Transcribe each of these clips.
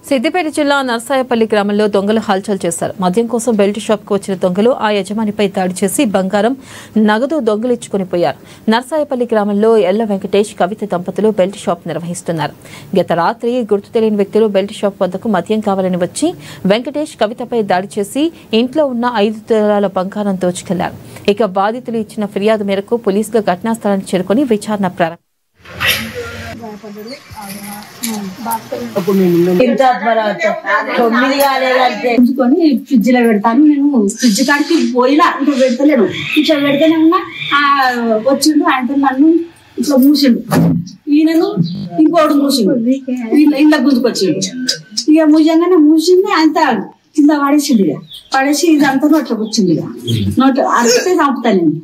సిద్దిపేట జిల్లా నర్సాయపల్లి గ్రామంలో దొంగలు హల్చల్ చేశారు. మద్యం కోసం బెల్ట్ షాప్ కు వచ్చిన దొంగలు ఆ యజమానిపై దాడి చేసి బంగారం, నగదు దొంగిలించుకుని పోయారు. నర్సాయపల్లి గ్రామంలో ఎల్ల వెంకటేష్, కవిత దంపతులు బెల్ట్ షాప్ నిర్వహిస్తున్నారు. గత రాత్రి గుర్తు తెలియని వ్యక్తులు బెల్ట్ షాప్ వద్దకు మద్యం కావాలని వచ్చి వెంకటేష్, కవితపై దాడి చేసి ఇంట్లో ఉన్న 5 తులాల బంగారం దోచుకెళ్లారు. ఇక బాధితులు ఇచ్చిన ఫిర్యాదు మేరకు పోలీసులు ఘటనా స్థలానికి చేరుకుని విచారణ ప్రారంభించారు. ఫ్రిడ్జ్ లో పెడతాను. నేను ఫ్రిడ్జ్ కాడికి పోయినా ఇంకా పెడతలేను. ఇట్లా పెడితేనే ఉన్నా వచ్చిండు. ఆయనతో నన్ను ఇట్లా మూసిండు. ఈయనను ఇంకోటి మూసిండు. ఇంట్లో గుంజుకొచ్చిండు. ఇక మూసంగానే మూసింది. అంత కింద పడేసిండు. ఇక పడేసి ఇదంతా నోట్లోకి వచ్చింది. ఇక నోట్ అరిస్తే చంపుతాను. నేను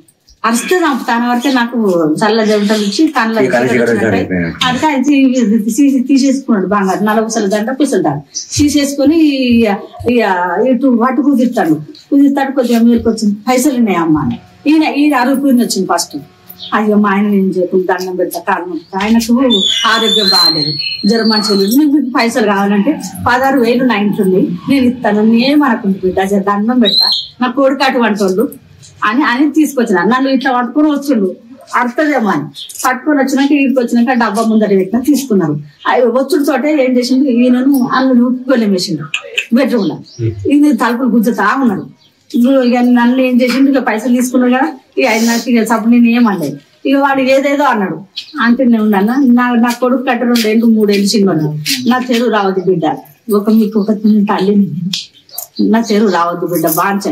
అరిస్తే చంపుతాను వరకే నాకు చల్ల జంటలు ఇచ్చి కళ్ళ అదికే తీసేసుకున్నాడు. బాగా 40 గంట పుసలుతాడు. తీసేసుకుని ఇటు వాటి కుదిరుతాడు. కొద్దిగా మీరుకి వచ్చింది. పైసలు ఉన్నాయమ్మా అని ఈయన అరుగుని వచ్చింది ఫస్ట్. అయ్యో మా ఆయన నేను చెప్పి దండం పెడతా కారణం. ఆయనకు ఆరోగ్యం బాగాలేదు, జ్వరం మంచిగా. మీకు పైసలు కావాలంటే 16,000 నా ఇంట్లో ఉంది, నేను ఇస్తాను. నేనేమనుకుంటు బిడ్డ దండం పెడతా, నా కొడుకు అటువంటి వాళ్ళు అని తీసుకొచ్చిన. నన్ను ఇట్లా పట్టుకొని వచ్చిండు. అడుతుందేమో అని పట్టుకొని వచ్చినాక ఇంటికి వచ్చినాక డబ్బా ముందర పెట్టినా తీసుకున్నారు. వచ్చుడు తోటే ఏం చేసిండు, ఈయనను అన్ను గొల్లెమేసిండు బెడ్రూమ్ లో. ఈయన తలుపులు గుజ్జుతా ఉన్నాడు. ఇక నన్ను ఏం చేసిండు, ఇక పైసలు తీసుకున్నాడు కదా. ఇక నాకు ఇక సప్పుడు నేను ఏమనలేదు. ఇక వాడు ఏదేదో అన్నాడు. అంటేనే ఉన్నాను. నా కొడుకు కట్ట 2 ఏళ్ళు 3 ఏళ్ళు చిన్నవాడు. నా చెరువు రావద్దు బిడ్డ, మీకు ఒక తల్లిని, నా చెరువు రావద్దు బిడ్డ బాగా